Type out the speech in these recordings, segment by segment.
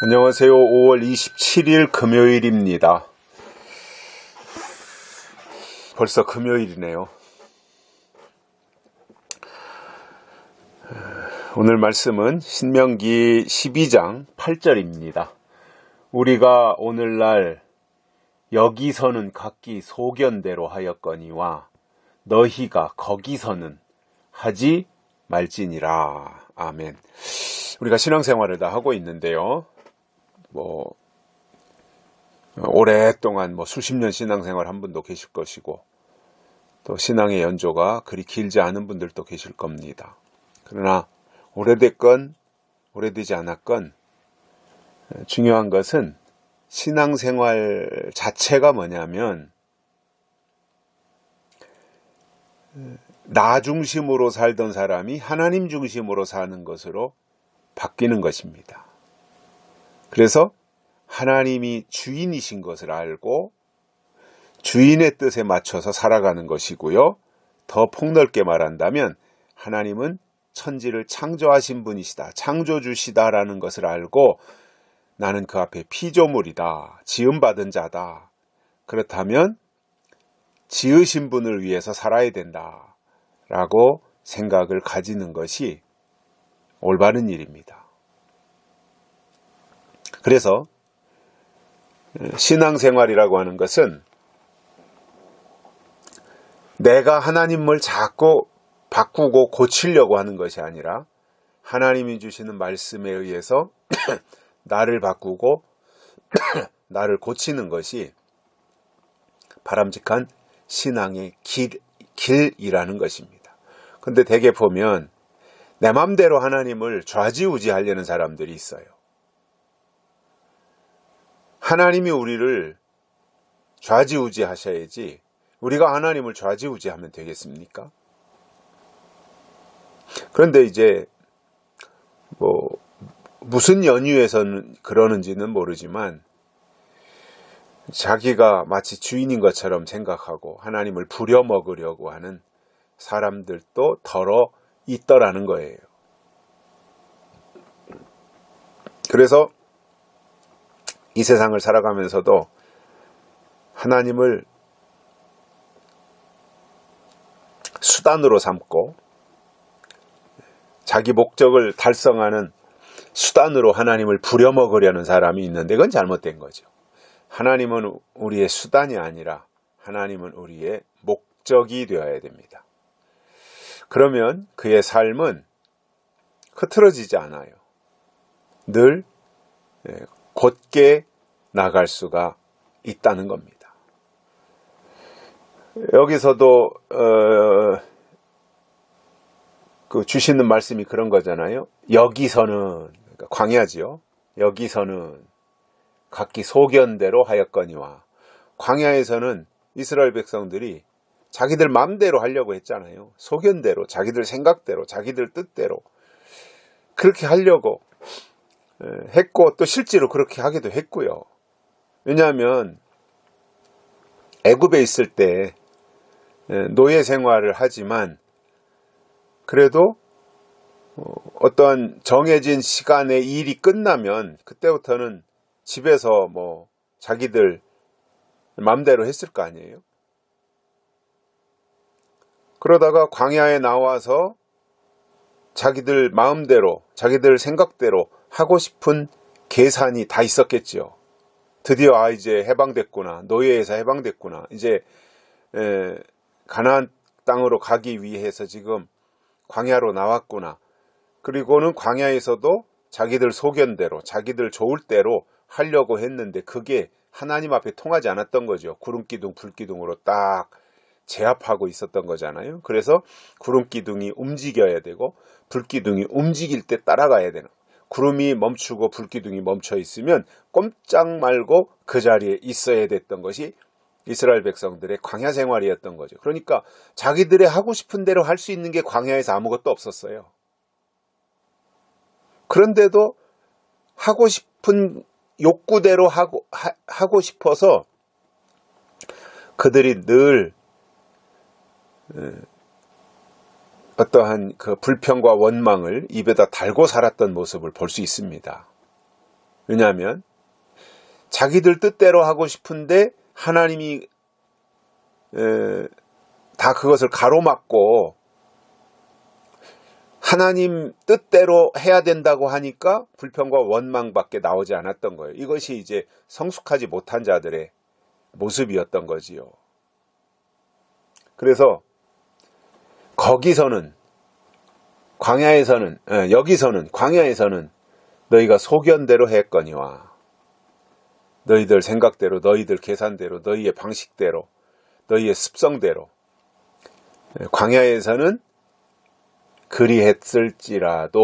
안녕하세요. 5월 27일 금요일입니다. 벌써 금요일이네요. 오늘 말씀은 신명기 12장 8절입니다. 우리가 오늘날 여기서는 각기 소견대로 하였거니와 너희가 거기서는 하지 말지니라. 아멘. 우리가 신앙생활을 다 하고 있는데요. 오랫동안 수십 년 신앙생활 한 분도 계실 것이고, 또 신앙의 연조가 그리 길지 않은 분들도 계실 겁니다. 그러나 오래됐건 오래되지 않았건 중요한 것은 신앙생활 자체가 뭐냐면 나 중심으로 살던 사람이 하나님 중심으로 사는 것으로 바뀌는 것입니다. 그래서 하나님이 주인이신 것을 알고 주인의 뜻에 맞춰서 살아가는 것이고요. 더 폭넓게 말한다면 하나님은 천지를 창조하신 분이시다, 창조주시다라는 것을 알고 나는 그 앞에 피조물이다, 지음받은 자다. 그렇다면 지으신 분을 위해서 살아야 된다 라고 생각을 가지는 것이 올바른 일입니다. 그래서 신앙생활이라고 하는 것은 내가 하나님을 자꾸 바꾸고 고치려고 하는 것이 아니라 하나님이 주시는 말씀에 의해서 나를 바꾸고 나를 고치는 것이 바람직한 신앙의 길이라는 것입니다. 근데 대개 보면 내 맘대로 하나님을 좌지우지하려는 사람들이 있어요. 하나님이 우리를 좌지우지하셔야지 우리가 하나님을 좌지우지하면 되겠습니까? 그런데 이제 무슨 연유에서는 그러는지는 모르지만 자기가 마치 주인인 것처럼 생각하고 하나님을 부려먹으려고 하는 사람들도 더러 있더라는 거예요. 그래서 이 세상을 살아가면서도 하나님을 수단으로 삼고 자기 목적을 달성하는 수단으로 하나님을 부려먹으려는 사람이 있는데 그건 잘못된 거죠. 하나님은 우리의 수단이 아니라 하나님은 우리의 목적이 되어야 됩니다. 그러면 그의 삶은 흐트러지지 않아요. 늘 곧게 나갈 수가 있다는 겁니다. 여기서도 주시는 말씀이 그런 거잖아요. 여기서는, 그러니까 광야지요. 여기서는 각기 소견대로 하였거니와, 광야에서는 이스라엘 백성들이 자기들 마음대로 하려고 했잖아요. 소견대로, 자기들 생각대로, 자기들 뜻대로 그렇게 하려고 했고, 또 실제로 그렇게 하기도 했고요. 왜냐하면 애굽에 있을 때 노예 생활을 하지만 그래도 어떠한 정해진 시간에 일이 끝나면 그때부터는 집에서 자기들 마음대로 했을 거 아니에요. 그러다가 광야에 나와서 자기들 마음대로, 자기들 생각대로 하고 싶은 계산이 다 있었겠지요. 드디어 이제 해방됐구나, 노예에서 해방됐구나, 이제 가나안 땅으로 가기 위해서 지금 광야로 나왔구나. 그리고는 광야에서도 자기들 소견대로, 자기들 좋을 대로 하려고 했는데 그게 하나님 앞에 통하지 않았던 거죠. 구름기둥, 불기둥으로 딱 제압하고 있었던 거잖아요. 그래서 구름기둥이 움직여야 되고 불기둥이 움직일 때 따라가야 되는, 구름이 멈추고 불기둥이 멈춰 있으면 꼼짝 말고 그 자리에 있어야 됐던 것이 이스라엘 백성들의 광야 생활이었던 거죠. 그러니까 자기들의 하고 싶은 대로 할 수 있는 게 광야에서 아무것도 없었어요. 그런데도 하고 싶은 욕구대로 하고 싶어서 그들이 늘 어떠한 그 불평과 원망을 입에다 달고 살았던 모습을 볼 수 있습니다. 왜냐하면 자기들 뜻대로 하고 싶은데 하나님이 다 그것을 가로막고 하나님 뜻대로 해야 된다고 하니까 불평과 원망밖에 나오지 않았던 거예요. 이것이 이제 성숙하지 못한 자들의 모습이었던 거지요. 그래서 거기서는 여기서는 광야에서는 너희가 소견대로 했거니와 너희들 생각대로, 너희들 계산대로, 너희의 방식대로, 너희의 습성대로 광야에서는 그리했을지라도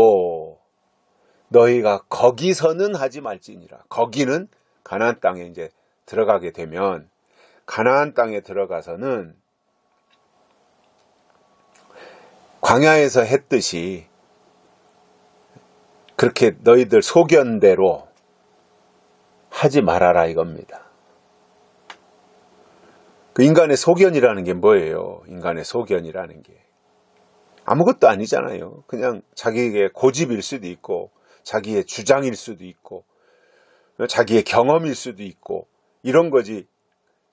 너희가 거기서는 하지 말지니라. 거기는 가나안 땅에 이제 들어가게 되면 가나안 땅에 들어가서는 광야에서 했듯이 그렇게 너희들 소견대로 하지 말아라 이겁니다. 그 인간의 소견이라는 게 뭐예요? 인간의 소견이라는 게 아무것도 아니잖아요. 그냥 자기의 고집일 수도 있고 자기의 주장일 수도 있고 자기의 경험일 수도 있고 이런 거지.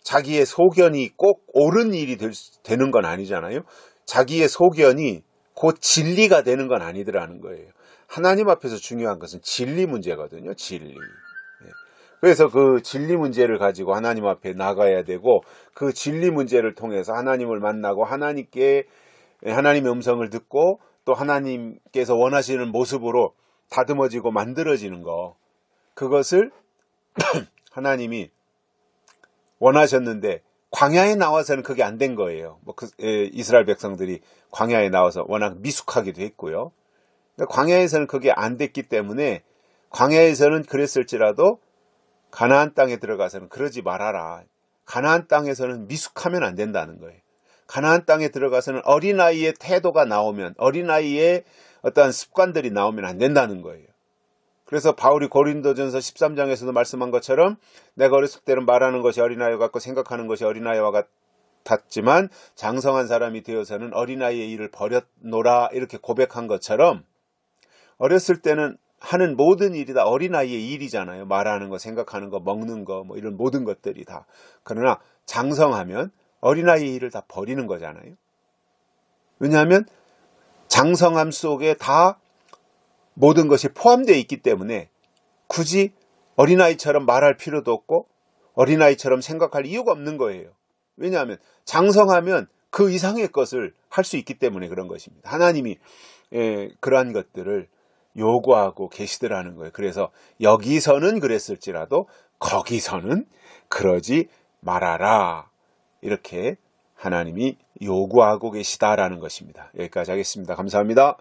자기의 소견이 꼭 옳은 일이 되는 건 아니잖아요. 자기의 소견이 곧 진리가 되는 건 아니더라는 거예요. 하나님 앞에서 중요한 것은 진리 문제거든요. 진리. 그래서 그 진리 문제를 가지고 하나님 앞에 나가야 되고 그 진리 문제를 통해서 하나님을 만나고 하나님의 음성을 듣고 또 하나님께서 원하시는 모습으로 다듬어지고 만들어지는 거, 그것을 하나님이 원하셨는데 광야에 나와서는 그게 안 된 거예요. 이스라엘 백성들이 광야에 나와서 워낙 미숙하기도 했고요. 광야에서는 그게 안 됐기 때문에 광야에서는 그랬을지라도 가나안 땅에 들어가서는 그러지 말아라. 가나안 땅에서는 미숙하면 안 된다는 거예요. 가나안 땅에 들어가서는 어린아이의 태도가 나오면, 어린아이의 어떠한 습관들이 나오면 안 된다는 거예요. 그래서 바울이 고린도전서 13장에서도 말씀한 것처럼 내가 어렸을 때는 말하는 것이 어린아이와 같고 생각하는 것이 어린아이와 같았지만 장성한 사람이 되어서는 어린아이의 일을 버렸노라 이렇게 고백한 것처럼 어렸을 때는 하는 모든 일이 다 어린아이의 일이잖아요. 말하는 거, 생각하는 거, 먹는 거, 뭐 이런 모든 것들이 다. 그러나 장성하면 어린아이의 일을 다 버리는 거잖아요. 왜냐하면 장성함 속에 다 모든 것이 포함되어 있기 때문에 굳이 어린아이처럼 말할 필요도 없고 어린아이처럼 생각할 이유가 없는 거예요. 왜냐하면 장성하면 그 이상의 것을 할 수 있기 때문에 그런 것입니다. 하나님이 그러한 것들을 요구하고 계시더라는 거예요. 그래서 여기서는 그랬을지라도 거기서는 그러지 말아라. 이렇게 하나님이 요구하고 계시다라는 것입니다. 여기까지 하겠습니다. 감사합니다.